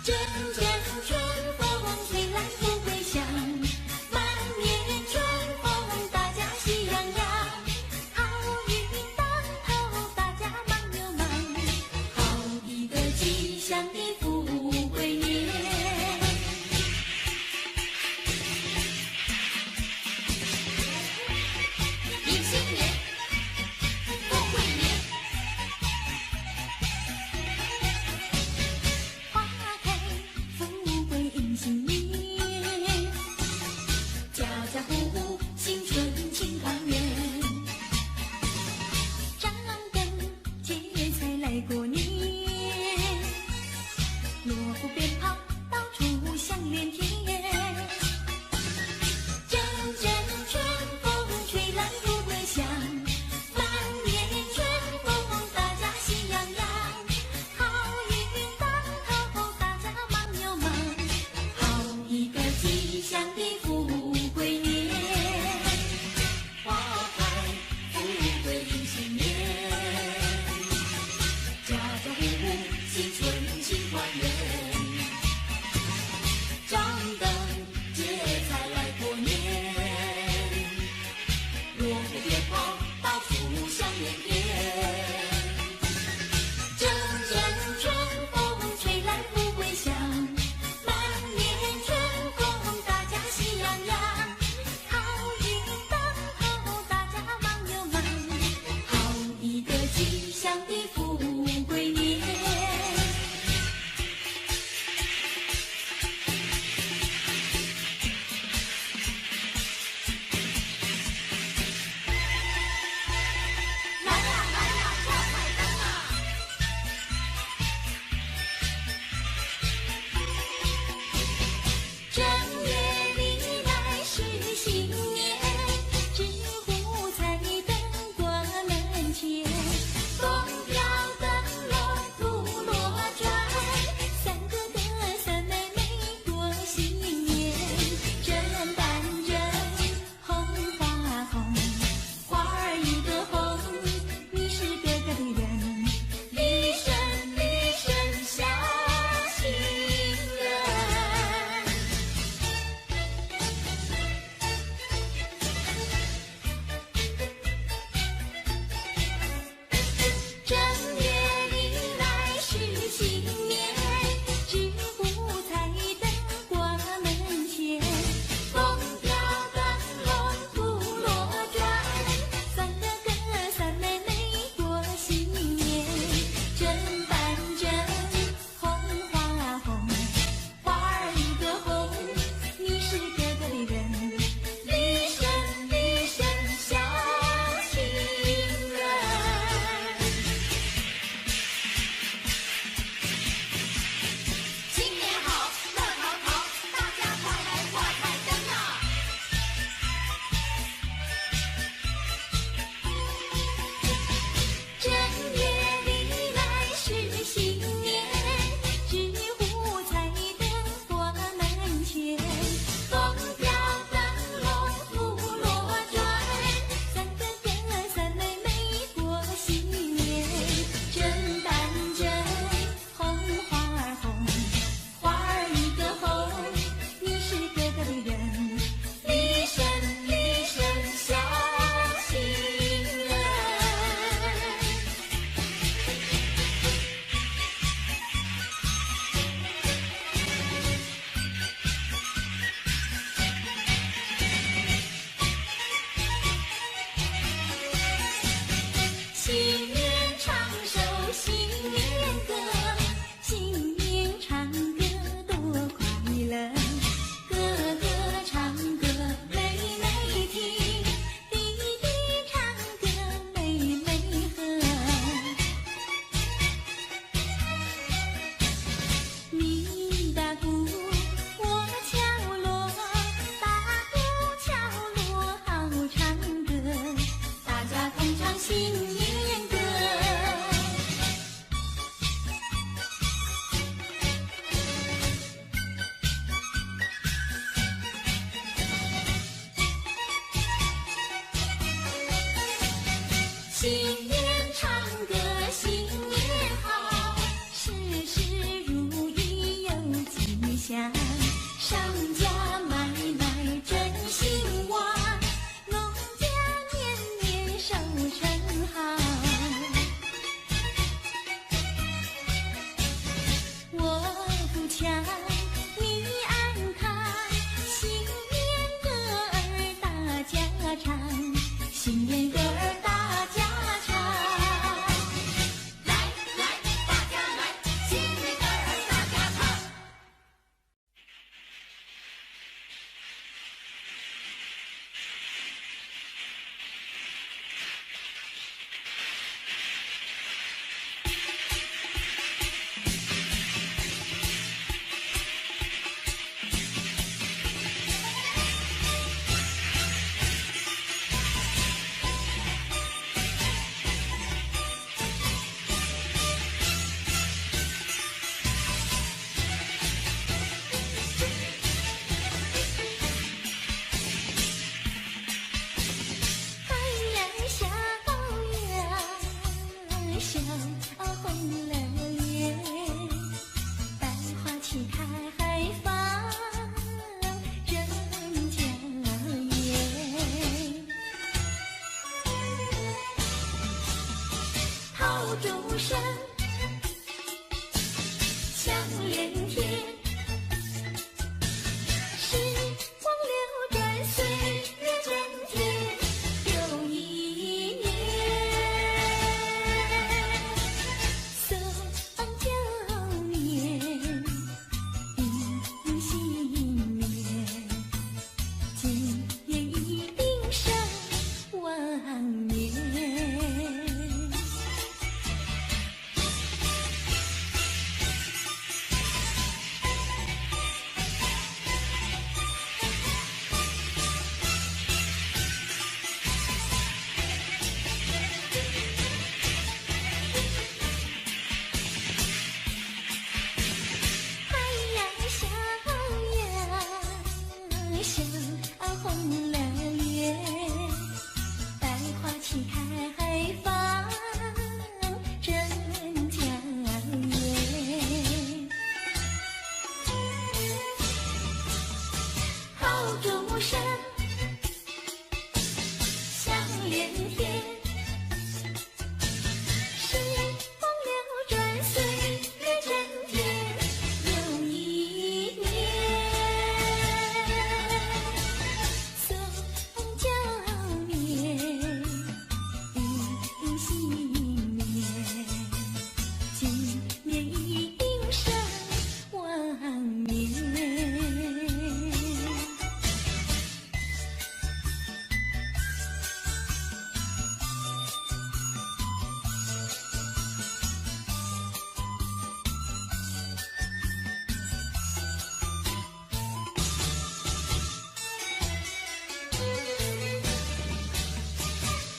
阵阵春风吹来富贵香，满面春风大家喜洋洋，好运当头大家忙又忙，好一个吉祥的富贵年。迎新年，富贵年。花开富贵迎新年，家家户户新春庆团圆，张灯结彩来过年，锣鼓鞭炮到处响连天，阵阵春风吹来富贵香，满面春风大家喜洋洋，好运当头大家忙又忙，好一个吉祥的富贵年。花开富贵迎新年，家家户户新春庆团圆，声响连天，时光流转，岁月增添又一年。送旧年，迎新年，今年一定胜往年。红了脸，百花齐开放真娇艳。炮竹声响连天，时光流转，岁月增添又一年。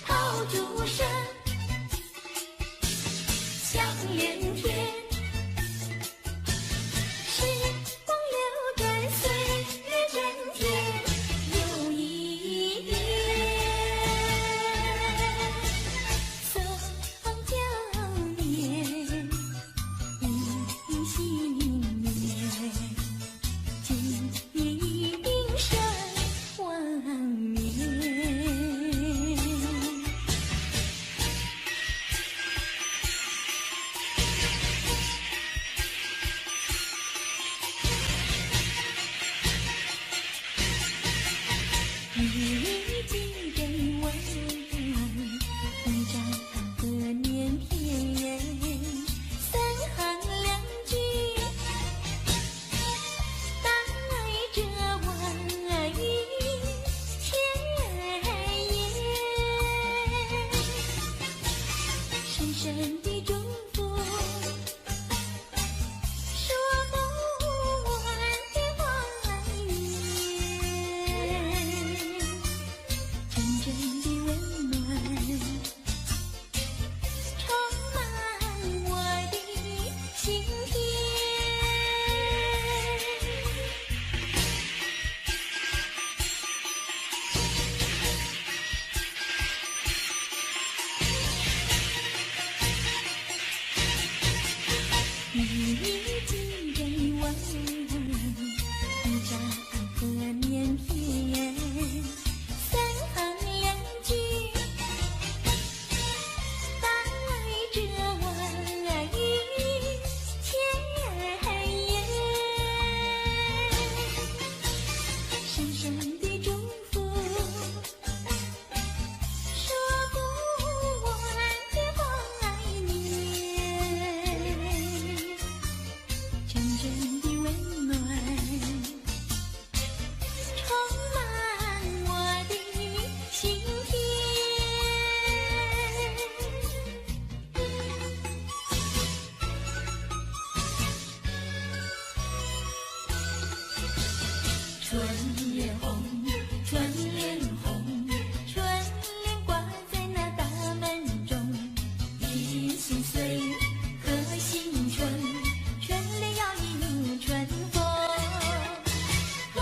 炮竹声响连天，时光流转，岁月增添又一年。送旧年，迎新年，今年一定胜往年。你记得我，一张贺年篇，三行两句，带着我一千言，深深的祝福，说不完的怀念。真正的温暖充满我的心田。你记得我，一张贺年篇，三行两句，带着我一千言，深深的祝福，说不完的怀念。真正的温暖充满我的心田。春联红，春联红，春联挂在那大门中，迎新岁，贺新春，春联要迎春风。贺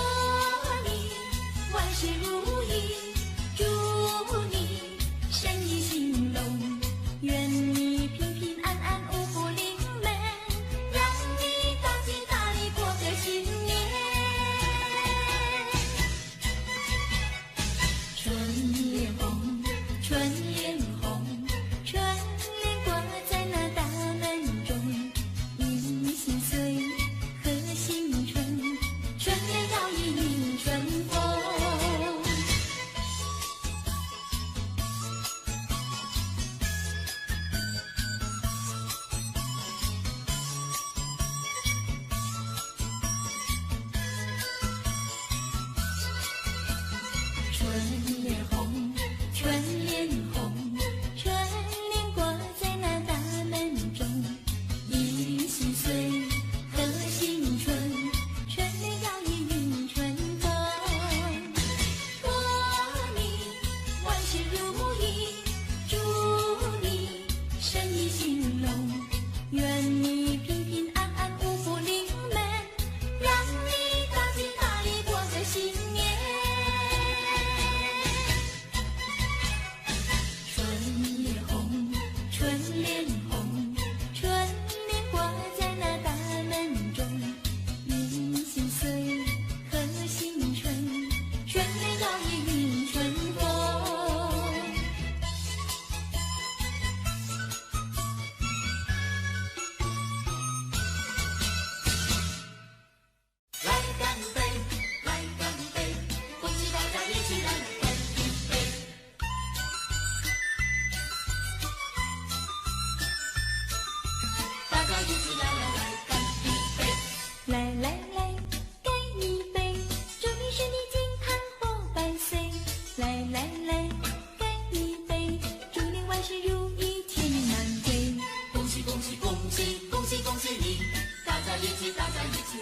你万事如意，祝你生意兴隆，愿你平平安安，五福临门，让你大吉大利过个新年。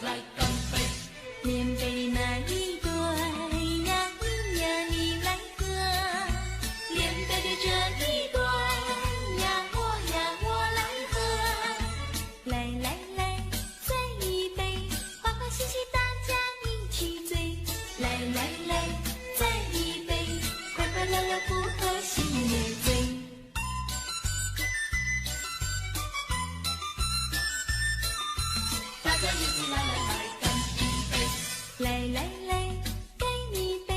起来干杯！连杯的那一对呀，你呀你来喝，连杯的这一对呀，我来喝。来来来，再一杯，欢欢喜喜大家一起醉。来来来，再一杯，快快乐乐不喝心也醉。大家一起来干一杯！来来来，干一杯，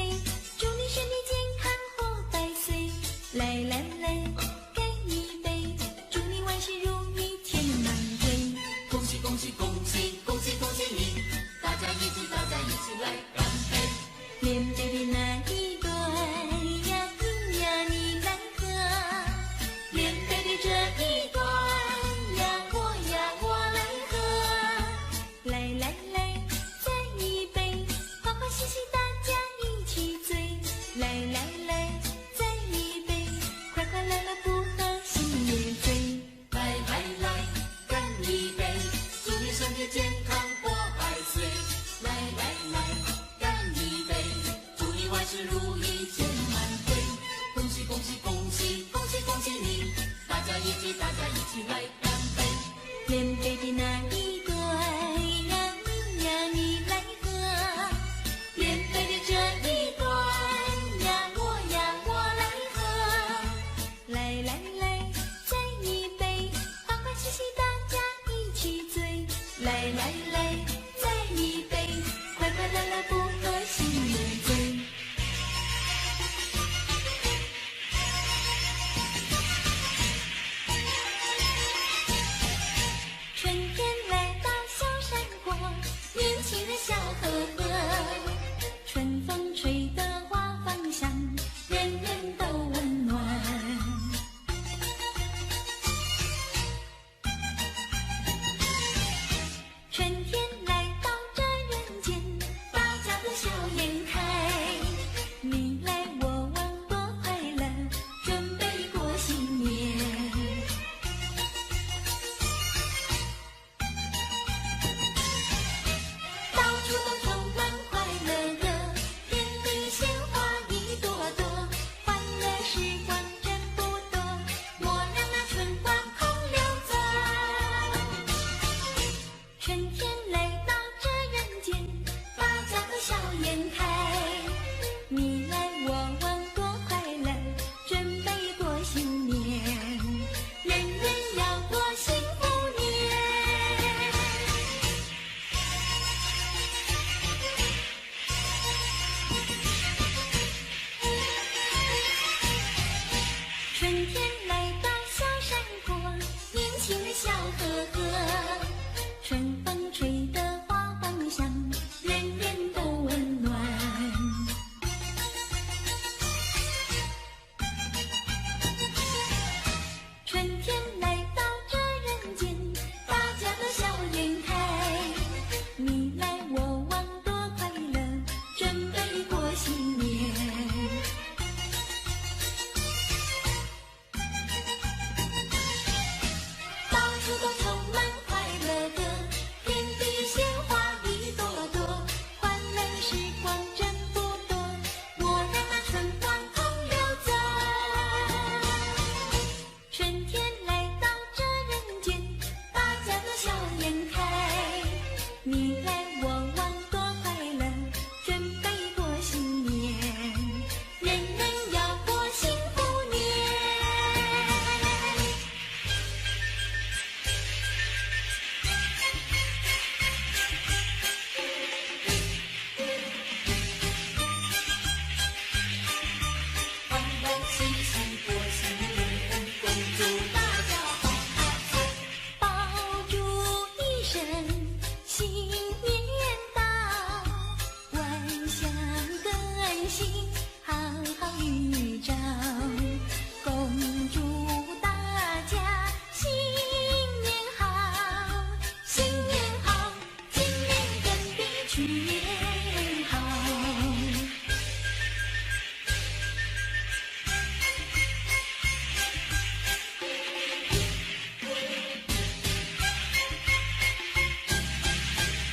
祝你身体健康活百岁。来来来，干一杯，祝你万事如意甜满堆。恭喜恭喜恭喜恭喜恭喜你！大家一起来干杯！连杯的那一对呀，你呀你来喝，连杯的这一对呀，我来喝。来来来，再一杯，欢欢喜喜大家一起醉。来来来，再一杯，快快乐乐不喝心也醉。来来来，干一杯，祝你身体健康活百岁！来来来，干一杯，祝你万事如意钱满堆！恭喜恭喜恭喜恭喜恭喜你！大家一起来干杯！连杯的那一对呀，你呀你来喝，连杯的这一对呀，我来喝。来来来，再一杯，欢欢喜喜大家一起醉。来来来，再一杯，快快乐乐不喝心也醉。春天来到小山坡，年轻人笑呵呵。春风吹得花芳香，人人都温暖。春天来到这人间，大家都笑颜开。你来我往多快乐，准备过新年。到处都充满快乐的，天地鲜花一朵朵，欢乐时光真不多，莫让那春光空留走。春天来到这人间，大家都笑颜开。你来我往多快乐，准备过新年，人人要过幸福年。春天来到小山坡，年轻人笑呵呵。春风吹得花芳香，人人都温暖。春天来到这人间，大家都笑颜开。你来我往多快乐，准备过新年。到处都充满快乐的，天地鲜花一朵朵，欢乐时光真不多，莫让那春光空留走。春天来到这人间，大家都笑颜开。你来我往多快乐，准备过新年，人人要过幸福年。欢欢喜喜过新年，恭祝大家好发财！爆竹一声新年到，万象更新好好预兆。恭祝大家新年好，新年好，今年更比去年好。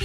一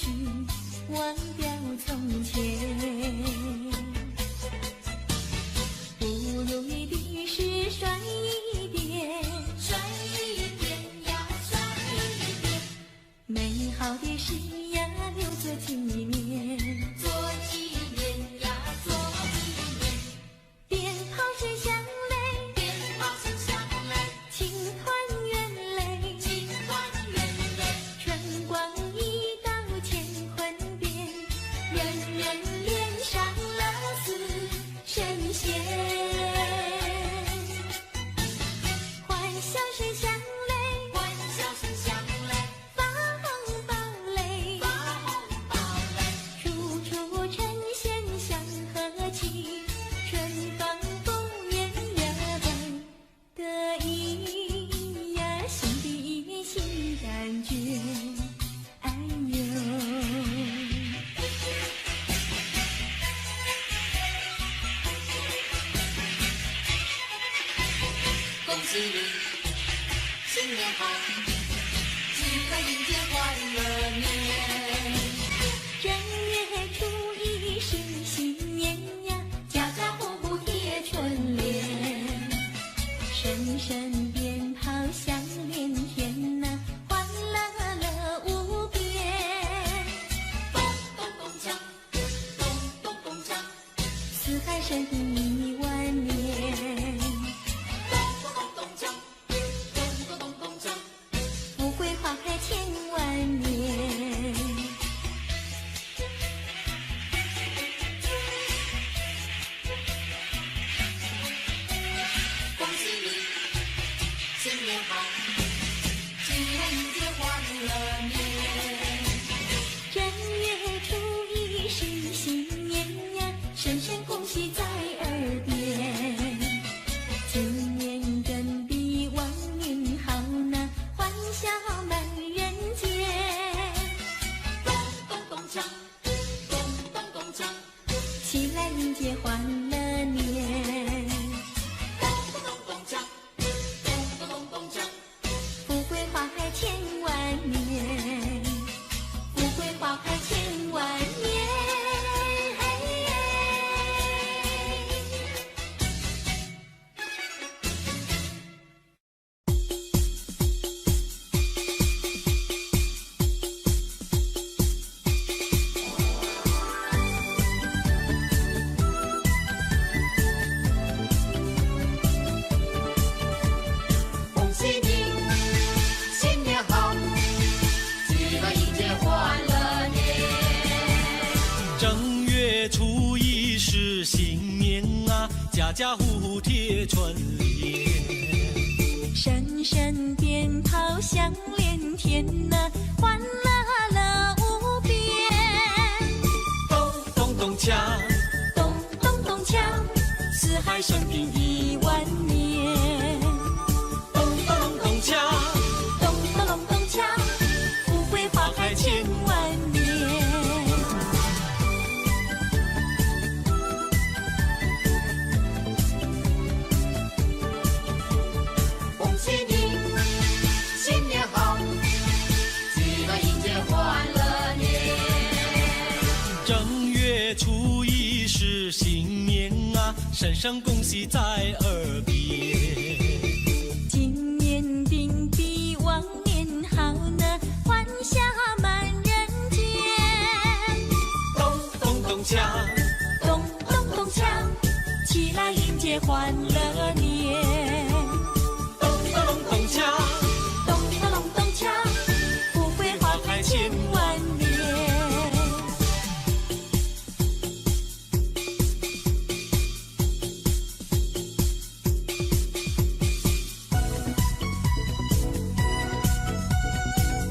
去，忘掉从前。不如意的事甩一边，甩一边呀，甩一边，美好的事呀留作纪念。做纪念呀，做纪念。鞭炮声响嘞，鞭炮声响嘞，庆团圆嘞，庆团圆嘞，春光一道乾坤变，人人脸上乐似神仙。欢笑声响嘞，欢笑声响嘞，发红包嘞，发红包嘞，处处呈现祥和气，春风不免热望得意呀，心底心感觉，哎呦。恭喜你，新年好，即刻迎接欢乐年。正月初一是新年呀，家家户户贴春联，声声鞭炮响连天呐，欢乐乐无边。咚咚咚锵，咚咚咚锵，四海升平10000年，咚咚咚咚锵，咚咚咚咚锵，富贵花开千万年。恭喜你，新年好，即刻迎接欢乐年。正月初一是新年呀，声声恭喜在耳边。今年真比往年好呐，欢笑满人间。咚咚咚锵，咚咚咚锵，起来迎接欢乐年，咚咚咚咚锵，咚咚咚咚锵，富贵花开千万年，富贵花开千万年。恭喜你，新年好，即刻迎接欢乐年。正月初一是新年啊，家家户户贴春联，声声鞭炮响连天呐，欢乐乐无边。咚咚咚锵，咚咚咚锵，四海升平10000年。咚咚咚锵，咚咚咚咚锵，富贵花开千万年。恭喜你，新年好，即刻迎接欢乐年。正月初一是新年啊，声声恭喜在耳边。今年定比往年好呢，欢笑满人间。咚咚咚锵，咚咚咚锵，起来迎接欢乐年。咚咚咚锵，咚咚咚锵，富贵花开千万年。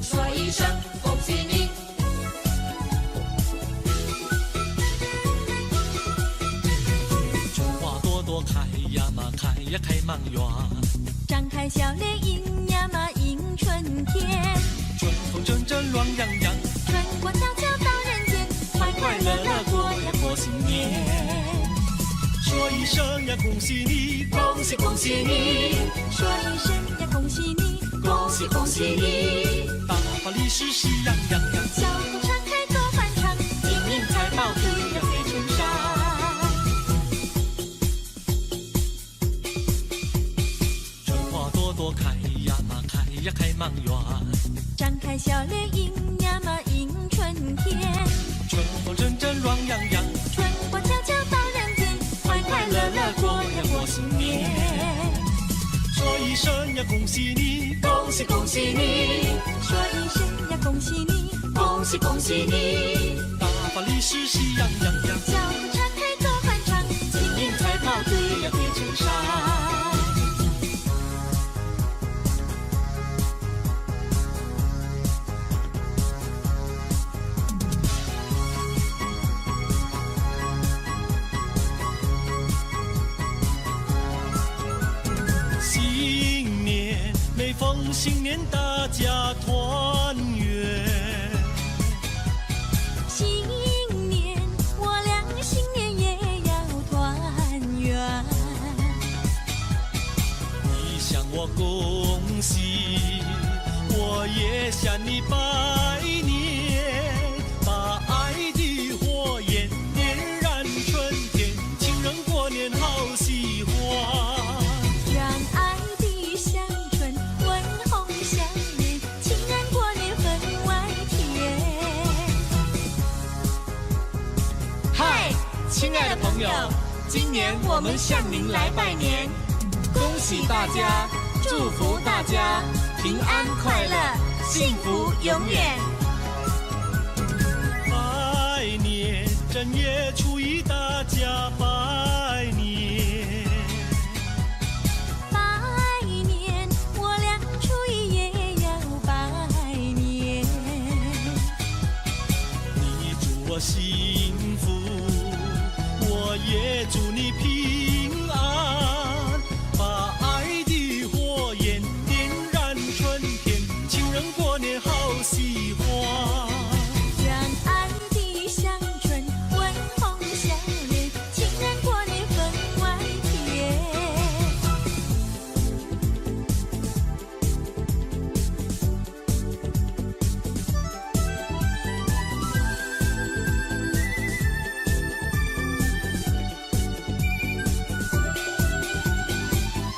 说一声恭喜你，春花朵朵开呀嘛，开呀开满园。张开笑脸迎呀嘛迎春天，春风阵阵暖洋洋，春光悄悄到人间，快快乐乐过呀过新年。说一声呀恭喜你，恭喜恭喜你，说一声呀恭喜你，恭喜恭喜你，大发利是喜洋洋洋。笑口常开。恭喜你，恭喜恭喜你，说一声呀恭喜你，恭喜恭喜你，大发利是喜洋洋洋。脚步岔开多欢畅，今年才跑对呀对成上。新年每逢新年大家团圆，新年我俩新年也要团圆。你向我恭喜，我也向你拜年，把爱的火焰点燃春天，情人过年好喜欢。让爱的香醇温红相连，情人过年分外甜。嗨，亲爱的朋友，今年我们向您来拜年，恭喜大家，祝福大家平安快乐，幸福永远。拜年，正月初一大家拜年。拜年，我俩初一也要拜年。你祝我幸福，我也祝你平安，把爱的火焰点燃春天，情人过年好喜欢。让爱的香醇温红相连，情人过年分外甜。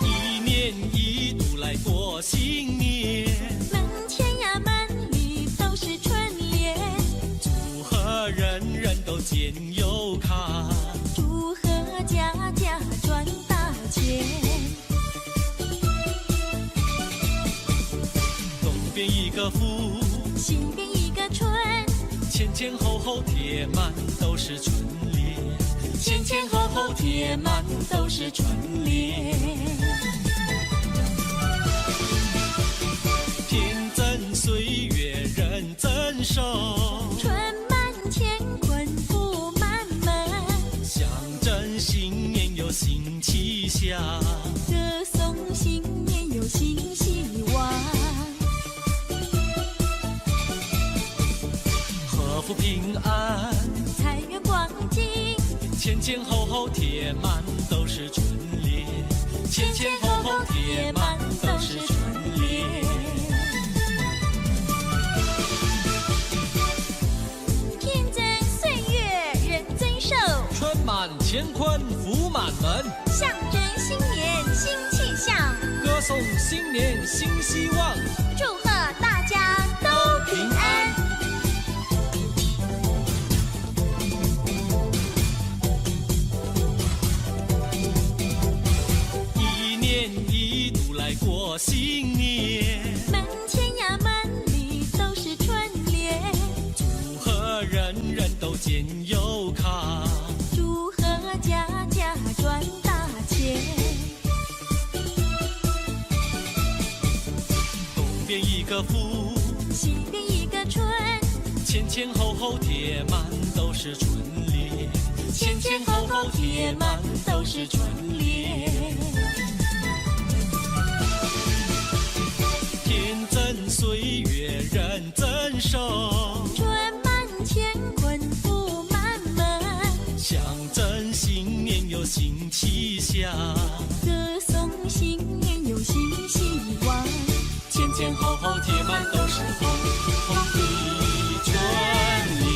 一年一度来过新年，门前呀满里都是春联，祝贺人人都见有看。祝贺家家赚大钱。东边一个福，西边一个春，前前后后贴满都是春联，前前后后贴满都是春联。天增岁月人增寿，春满乾坤福满门，象征新年有新气象。歌颂新年有新希望。贺福平安，财源广进，前前后后贴满都是春联，前前后后贴满都是春联。天增岁月人增寿，春满乾坤福满门，象征新年新气象。歌颂新年新希望。祝贺大家都平安。一年一度来过新年，门前呀满里都是春联，祝贺人人都见有看。祝贺家家赚大钱。东边一个福，西边一个春，前前后后贴满都是春联，前前后后贴满都是春联。天增岁月人增寿，春满乾坤福满门，象征新年有新气象。歌颂新年有新希望。前前后后贴满都是红红的春联。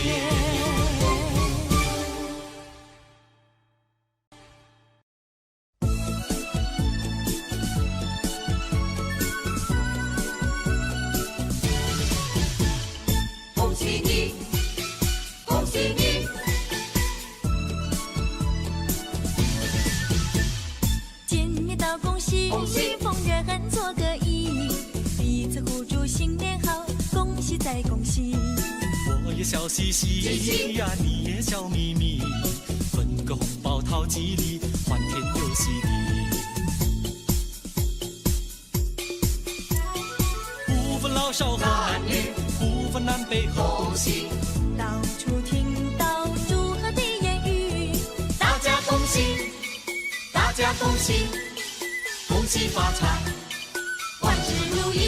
恭喜你，恭喜你，也笑嘻嘻呀，你也笑眯眯，分个红包讨吉利，欢天游戏地。不分老少和男女，不分南北和东西，到处听到祝贺的言语，大家恭喜，大家恭喜，恭喜发财，万事如意。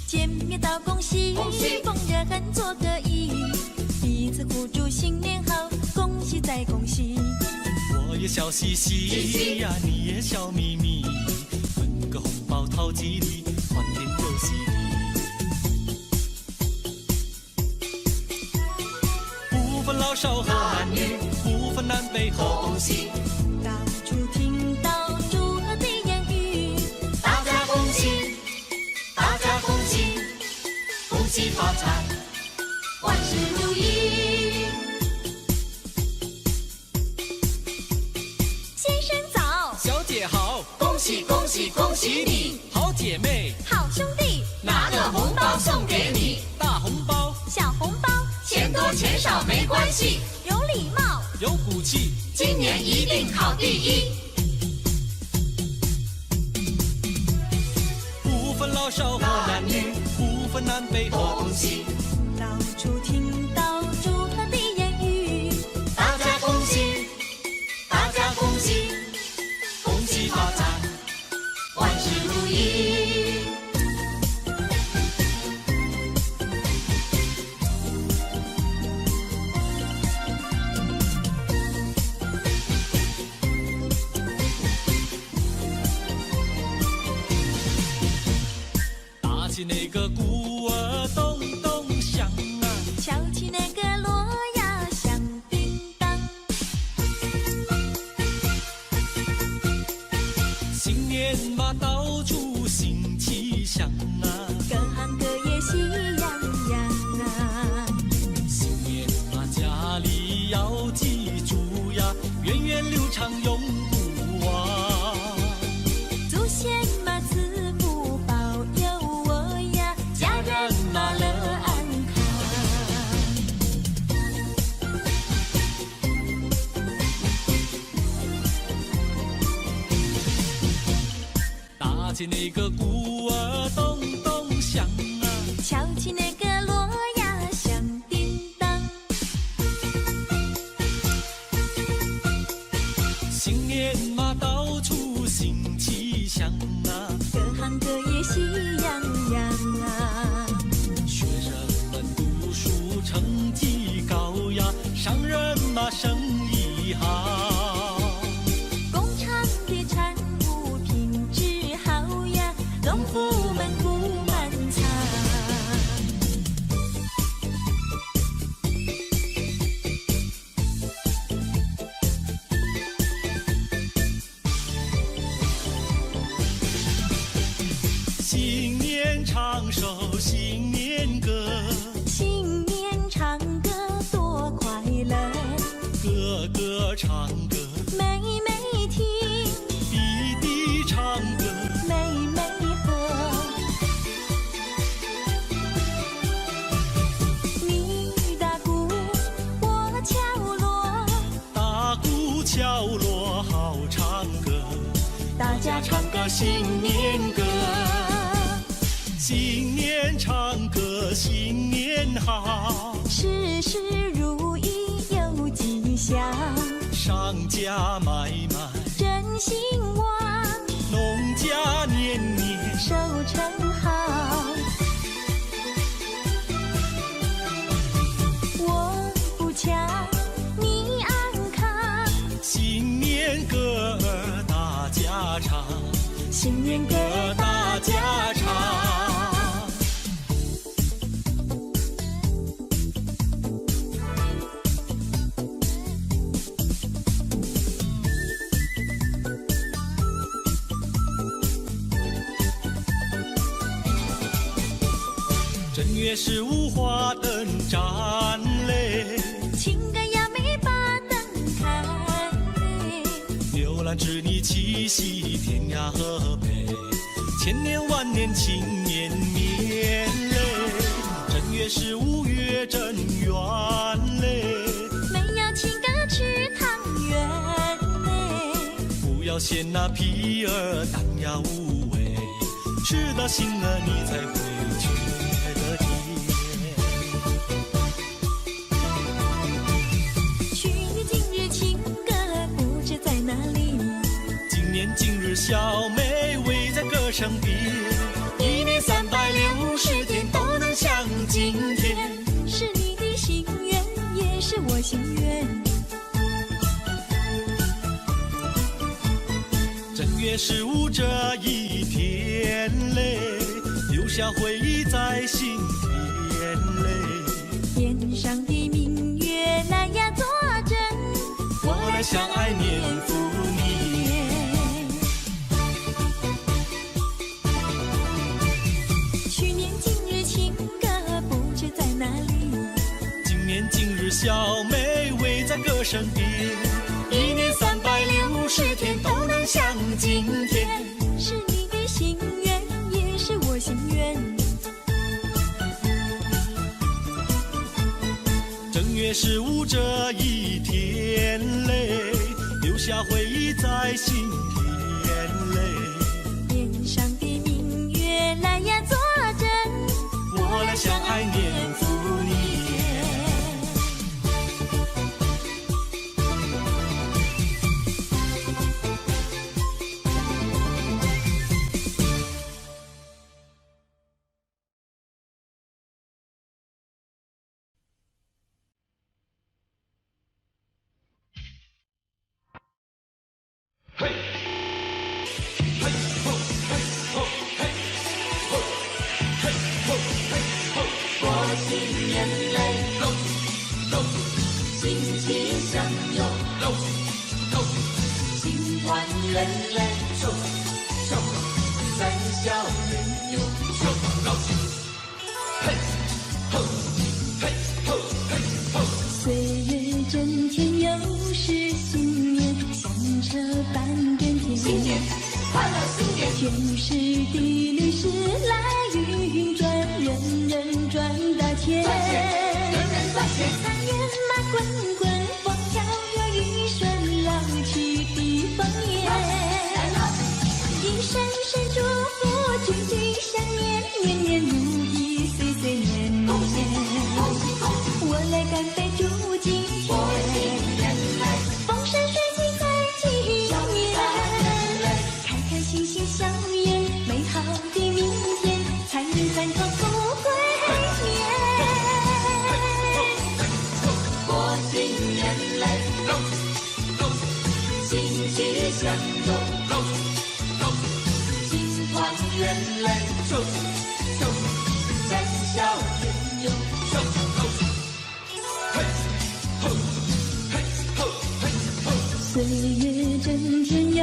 见面道恭喜，恭喜逢热恨做个揖，彼此互祝新年好，恭喜再恭喜。我也笑嘻嘻呀，你也笑眯眯，分个红包讨吉利，欢天游戏地。不分老少和男女，不分南北和东西，到处听到祝贺的言语，大家恭喜，大家恭喜，恭喜发财，万事如意。先生早，小姐好，恭喜恭喜恭喜你，好姐妹，好兄弟，拿个红包送给你，大红包小红包，钱多钱少没关系，有礼貌，有骨气，今年一定考第一。不分老少和男女，不分南北和东西，到处听到祝贺的言语，大家恭喜，大家恭喜，恭喜发财，万事如意。打起那个鼓儿咚咚响啊，敲起那个锣呀响叮当，新年嘛到处新气象啊，各行各业喜洋洋啊。新年嘛家里要记住呀，源远流长永不忘。祖先嘛赐福保佑我呀，家人嘛乐安打起那个鼓儿咚咚响啊，敲起那个锣呀响叮当，新年嘛到处新气象啊，各行各业喜洋洋啊。学生们读书成绩高呀，商人嘛生意好，工厂的产物品质好呀，农夫们不满仓。新年长寿新年歌，新年唱歌多快乐，个个唱歌，妹妹听，弟弟唱歌，妹妹和。你打鼓，我敲锣，打鼓敲锣好唱歌，大家唱个新年歌，新年唱歌新年好，事事如意有吉祥，商家买卖，真兴旺，农家年年收成好。我不强，你安康，新年歌儿大家唱，新年歌大家唱。正月15花灯展嘞，情感呀没把灯开嘞，牛郎织女气息，天涯河北，千年万年情绵绵嘞。正月十五月正圆嘞，没有请个吃汤圆嘞，不要嫌那皮儿淡雅无味，吃到心了你才会觉得甜。去年今日情歌不知在哪里，今年今日小妹围在歌声边，一年360天都能像今天。是你的心愿，也是我心愿。正月15这一天嘞，留下回忆在心田嘞。天上的明月来呀作证，我来相爱年复年。去年今日情歌不知在哪里，今年今日小妹围在歌声边，一年360天都能像今天。是你的心愿，也是我心愿。正月15这一天嘞，留下回忆在心田嘞。天上的明月来呀作证，我来相爱年复年。岁月正甜，又是新年，响彻半边天。新年快乐，新年天时地利时来运转，人人赚大钱。人人赚钱，三月马滚滚，风调又雨顺，老去的丰年。一声声祝福，句句相念，年年如意，岁岁年年。我来干杯祝今天，风生水起在今年，开开心心笑颜，美好的明天，财运亨通富贵年。过新年嘞，欣喜相拥，心团圆嘞，欢笑颜涌。岁月正甜，又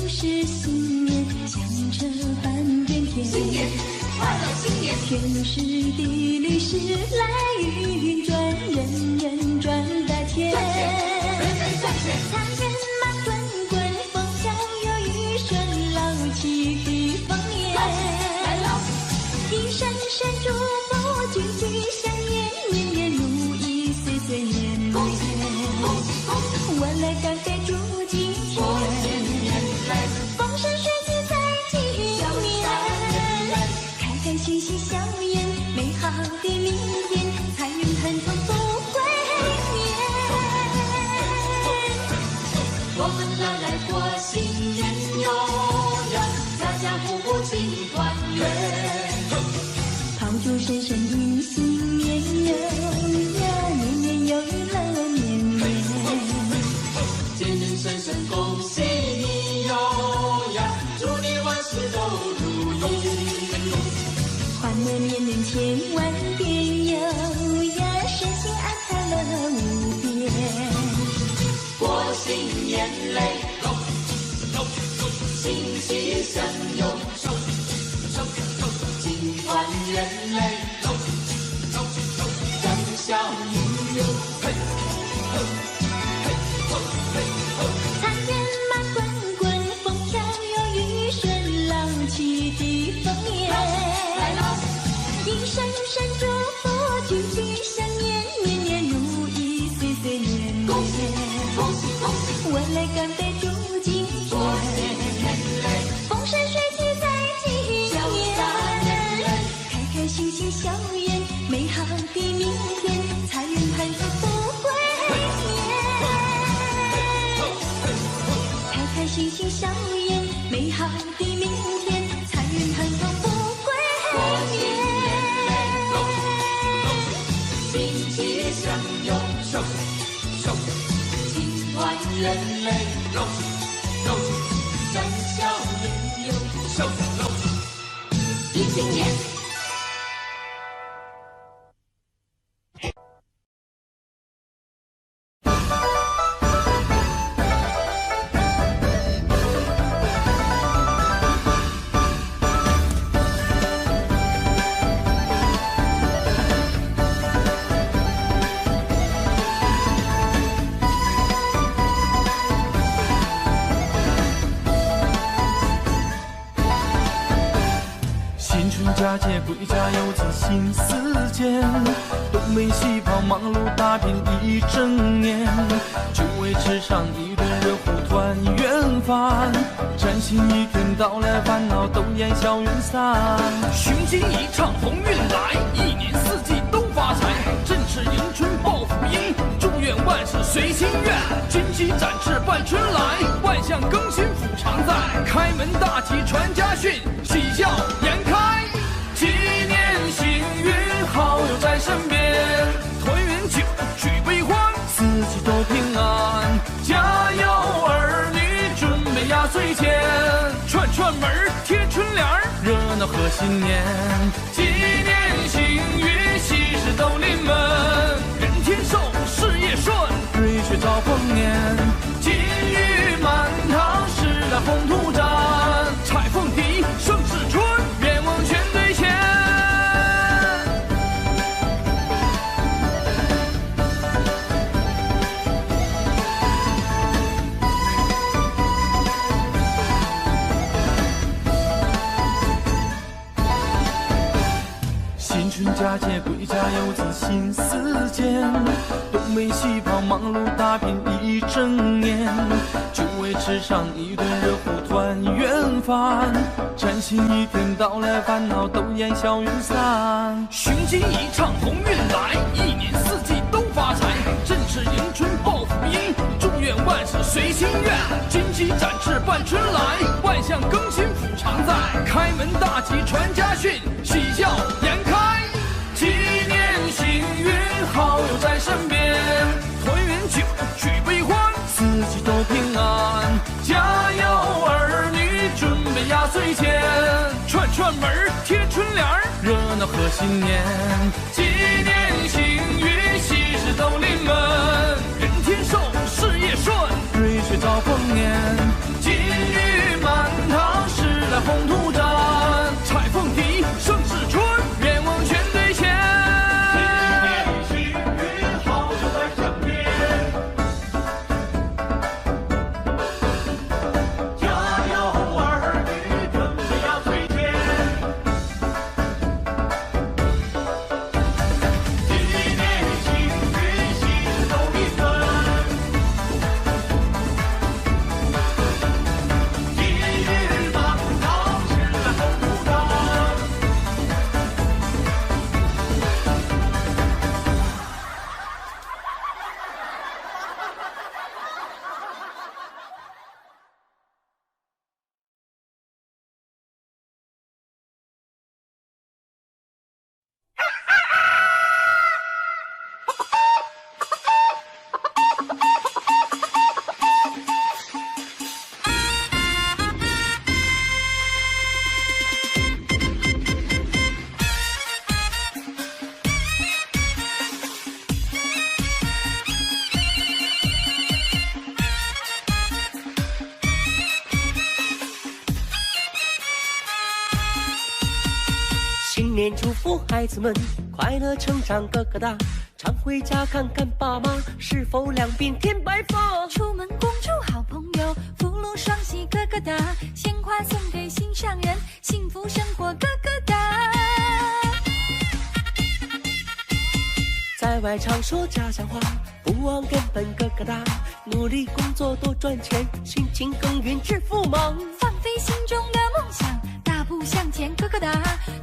是新年，响彻半边天。新年快乐，新年天时地利时来运转，人人赚大钱。人人赚钱，财源马滚滚，风调又雨顺，老气的丰年。一声声祝福，句句相念，年年如意，岁岁年年。我来干杯祝今天，风生水起在今年，开开心心笑颜，美好的明天，财运亨通富贵年。我们来过新年哟呀，家家户户庆团圆。炮竹声声迎新年哟呀，年年有余乐绵绵。健健身身恭喜你哟呀，祝你万事都如意。欢乐年年千万遍哟呀，身心安快乐无边。过新年嘞，欣喜相拥，金团圆嘞，欢笑颜涌。财源马滚滚，风气的丰年。一声声祝福，句句相言，年年如意，岁岁年年。恭喜恭喜恭喜！我来干杯祝今天，风生水起在今年，开开心心笑颜，美好的明天，财运盘足富贵年。开开心心笑颜，美好的明天，财运盘足富贵年。喜气相拥，寿喜寿喜，情团人类，恭喜恭喜，欢笑迎友，寿喜寿喜，迎新年。佳节归家又进新丝间，东北西跑忙碌打拼一整年，就为吃上一顿热乎团圆饭，崭新一天到来，烦恼都烟消云散。雄鸡一唱鸿运来，一年四季都发财，振翅迎春报福音，祝愿万事随心愿，金鸡展翅伴春来，万象更新福常在，开门大吉传家训，喜笑颜开。纪念幸运，好友在身边，团圆酒，举杯欢，四季都平安。家有儿女准备压岁钱，串串门贴春联，热闹贺新年。纪念幸运，喜事都临门，人天寿，事业顺，瑞雪兆丰年。金玉满堂，时来红土展，彩凤笛，盛世春，愿望全兑现。新春佳节归家又进新丝间，东北西跑忙碌打拼一整年，就为吃上一顿热乎团圆饭，崭新一天到来，烦恼都烟消云散。雄鸡一唱鸿运来，一年四季都发财，振翅迎春报福音，祝愿万事随心愿，金鸡展翅伴春来，万象更新福常在，开门大吉传家训，喜笑颜开。纪念幸运，好友在身边，团圆酒，举杯欢，四季都平安。家有儿女准备压岁钱，串串门贴春联，热闹贺新年。纪念幸运，喜事都临门，人天寿，事业顺，瑞雪兆丰年。金玉满堂，时来红土展，彩凤笛，盛世春，愿望全兑现。幸运，好友在身边，家有儿女准备压岁钱，纪念幸运，喜事都临门，金玉满堂，时来红土展。新年祝福孩子们快乐成长个个大，常回家看看爸妈是否两鬓添白发。出门恭祝好朋友，福禄双喜个个大，鲜花送给心上人。外常说家乡话，不忘根本个个大，努力工作多赚钱，辛勤耕耘致富忙。放飞心中的梦想，大步向前个个大，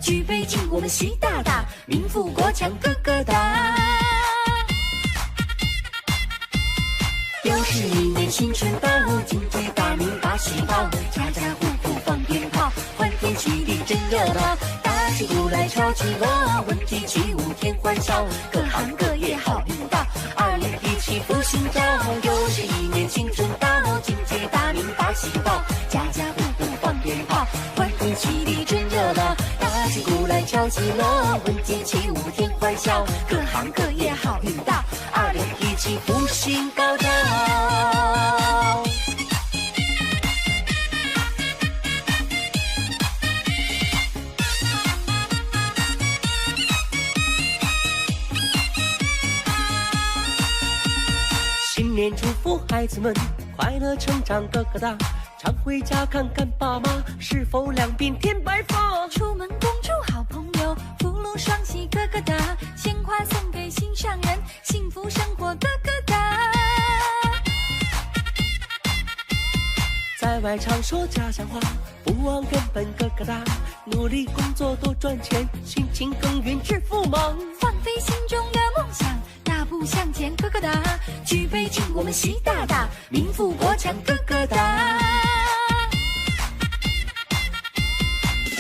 举杯敬我们习大大，民富国强个个大。又是一年新春到，京剧大名把喜报，家家户户放鞭炮，欢天喜地真热闹，打起鼓来敲起锣，闻鸡起舞添欢笑，各行各业好运到，2017福星照。又是一年新春到，京剧大名把喜报，家家户户放鞭炮，欢天喜地真热闹，打起鼓来敲起锣，闻鸡起舞添欢笑，各行各业好运到，2017福星高照。新年祝福孩子们快乐成长个个大，常回家看看爸妈，是否两鬓添白发。出门恭祝好朋友，福禄双喜个个大，鲜花送给心上人，幸福生活个个大。在外常说家乡话，不忘根本个个大，努力工作多赚钱，辛勤耕耘致富忙。放飞心中的梦想，大步向前个个大，举杯敬我们习大大，民富国强个个大。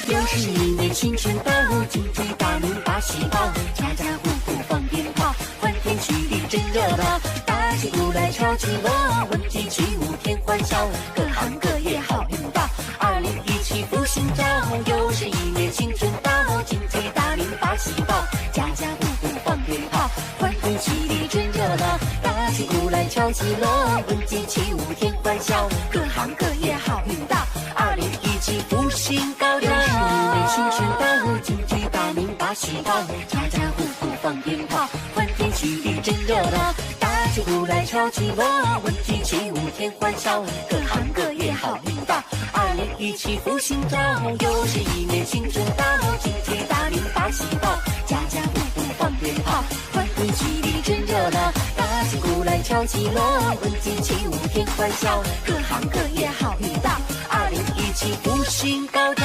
又是一年新春到，京剧大名把喜报，家家户户放鞭炮，欢天喜地真热闹，打起鼓来敲起锣，闻鸡起舞添欢笑，各行各业好运到，2017福星照。又是一年新春到，京剧大名把喜报，家家户户放鞭炮，欢天喜地真热闹，打起鼓来敲起锣，闻鸡起舞添欢笑，各行各业好运到，2017福星高照。又是一年新春到，京剧大名把喜报，家家户户放鞭炮，欢天喜地真热闹，打起鼓来敲起锣，闻鸡起舞添欢笑，各行各业好运到，2017福星照。又是一年新春到，京剧大名把喜报，家家户户放鞭炮，欢天喜地真热闹，打起鼓来敲起锣，闻鸡起舞添欢笑，各行各业好运到，2017福星高照。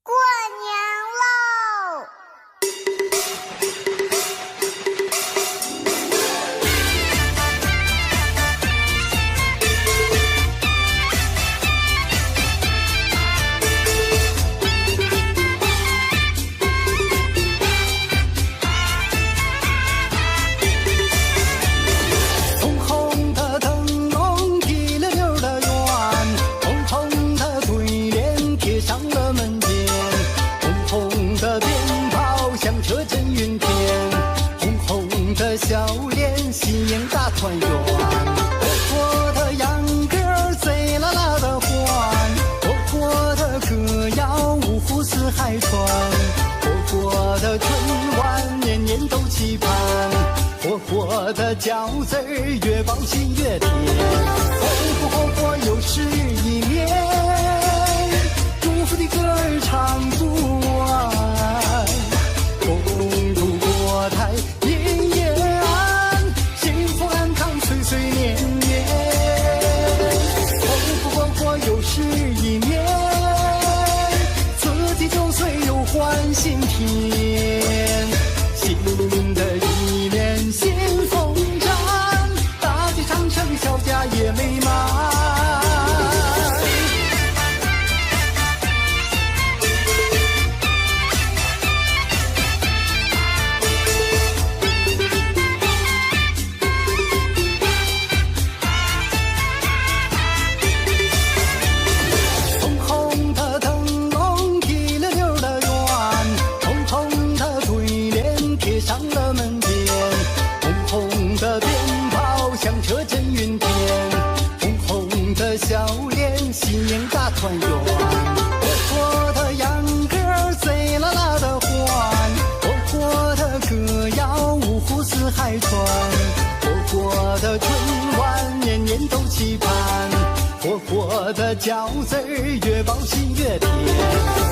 过年喽！红红的灯笼一溜溜的圆，红红的对联贴上了门前，红红的鞭炮响彻镇云天，红红的笑脸喜迎大团圆，活活的秧歌贼啦啦的欢，活活的歌谣五湖四海传，活活的春晚年年都期盼，活活的饺子儿越包心越甜，活活又是一年，祝福的歌儿唱不完，恭祝国泰民也安，幸福安康岁岁年年，活又是一年，自己9岁又换新天，新的一年新风展，大吉长城小家也美满。红红的灯笼一溜溜的圆，红红的对联贴上了门前，红红的鞭炮响彻镇云天，红红的笑脸喜迎大团圆，活活的秧歌贼啦啦的欢，活活的歌谣五湖四海传，活活的春晚年都期盼，活活的饺子儿越包心越甜，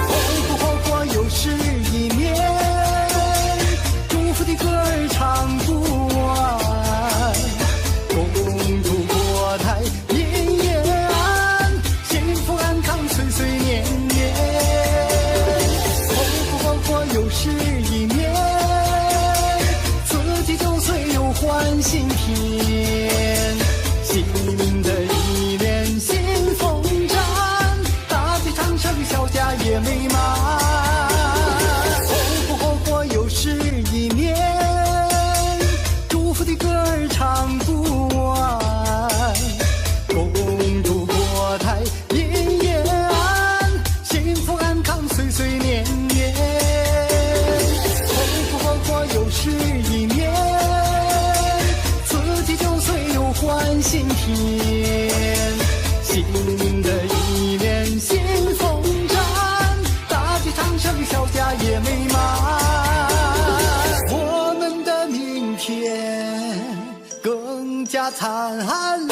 活不活活又是一年，祝福的歌儿唱不完，共祝国泰民延安，幸福安康岁岁年年，活不活活又是一年，自己9岁又换新篇，新的一年新风展，大地长盛小家也美满，活不活活又是一年，祝福的歌儿唱不完，共祝国泰民延安，幸福安康岁岁年年，活不活活又是一年，自己9岁又换新篇，新的一年新风展，大地长盛小家也美满，我们的明天更加灿烂。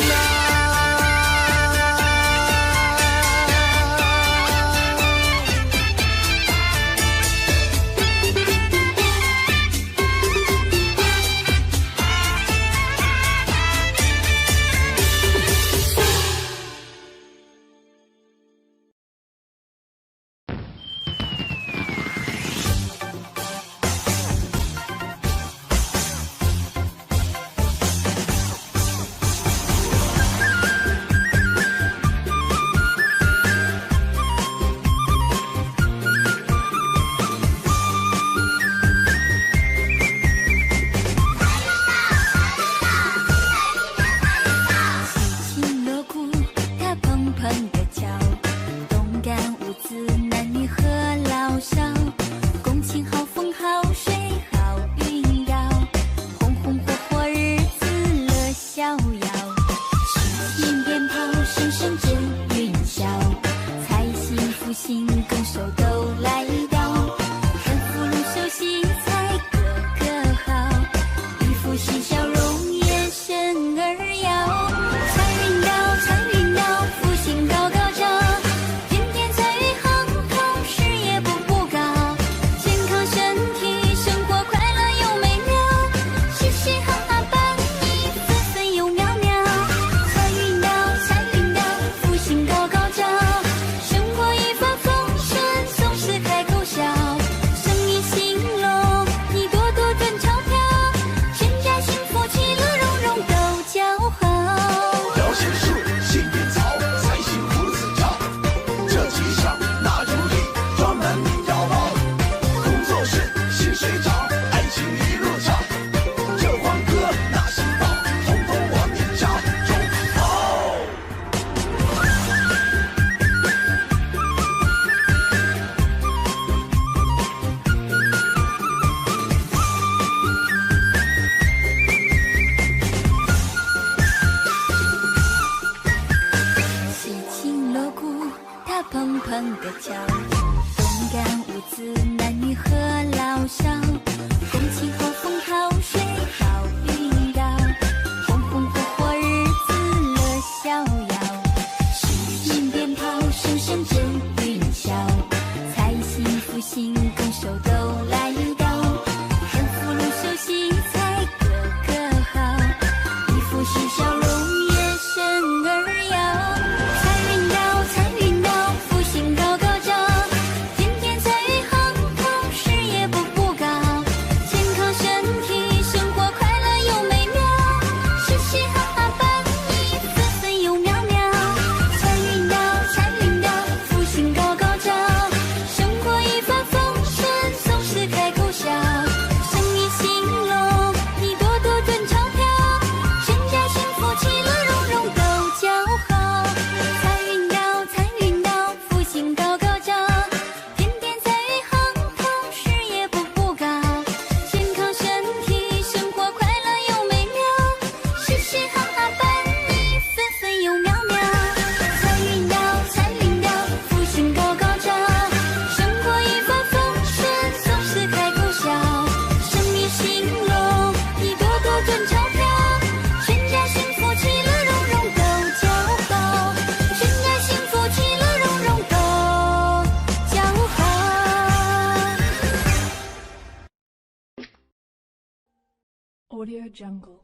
Audio Jungle.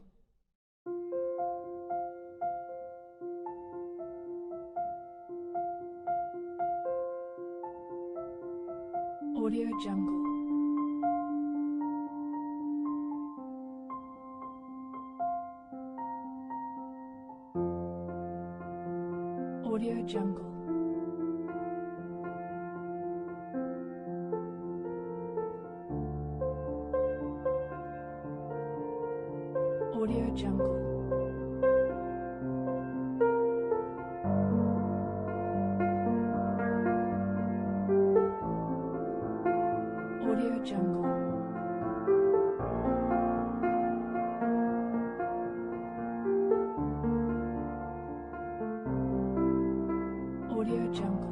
Audio Jungle. Audio Jungle. Audio Jungle. Audio Jungle. Audio Jungle.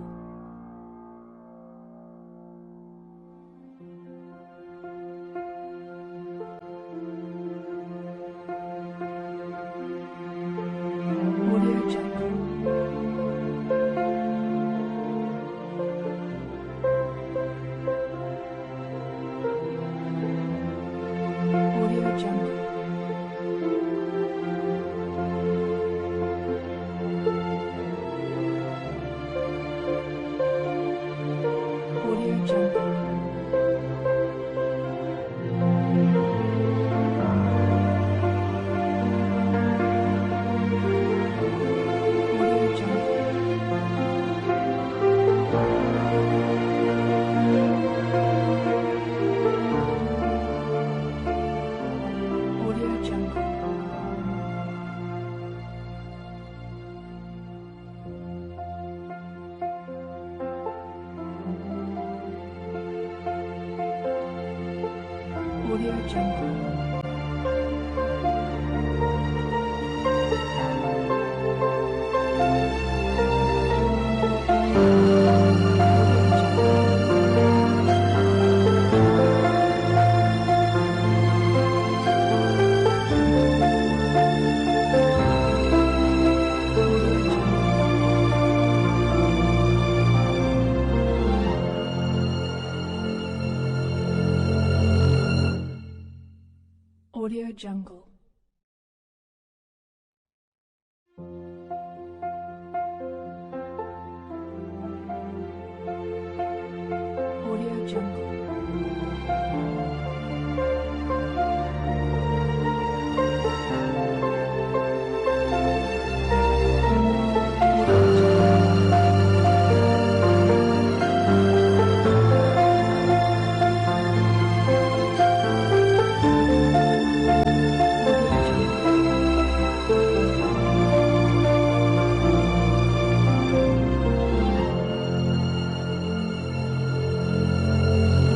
Audio Jungle. Audio Jungle. Audio Jungle. Audio Jungle. Audio Jungle. Audio Jungle. Audio Jungle. Audio Jungle.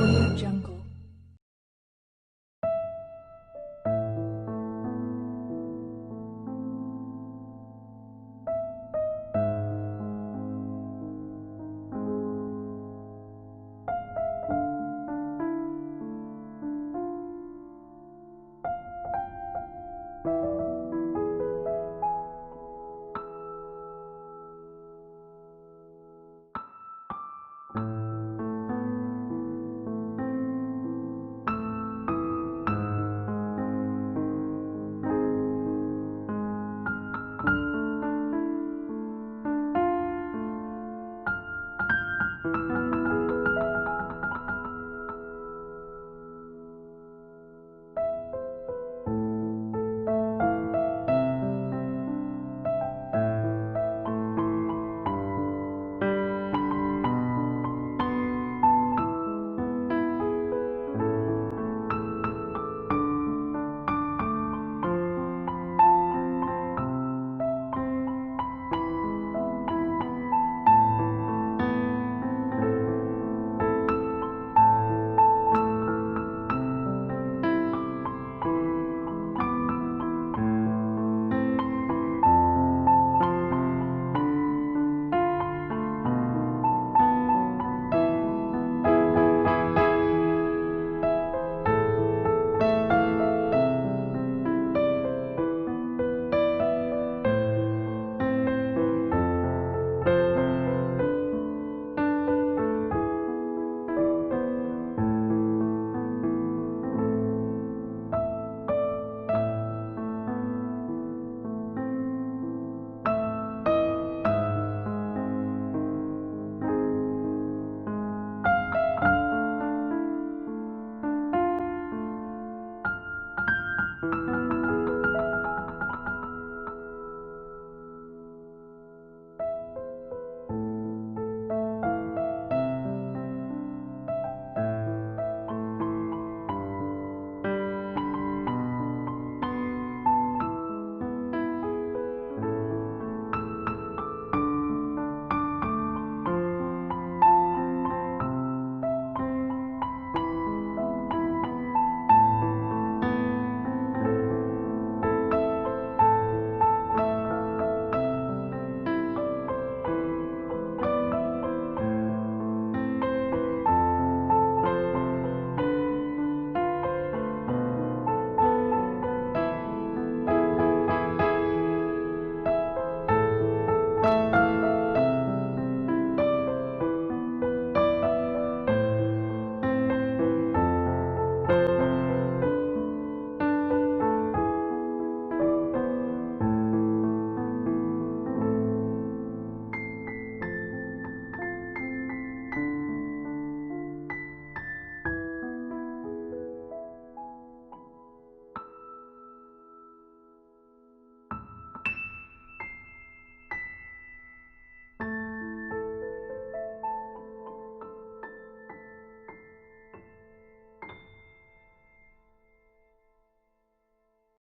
Audio Jungle.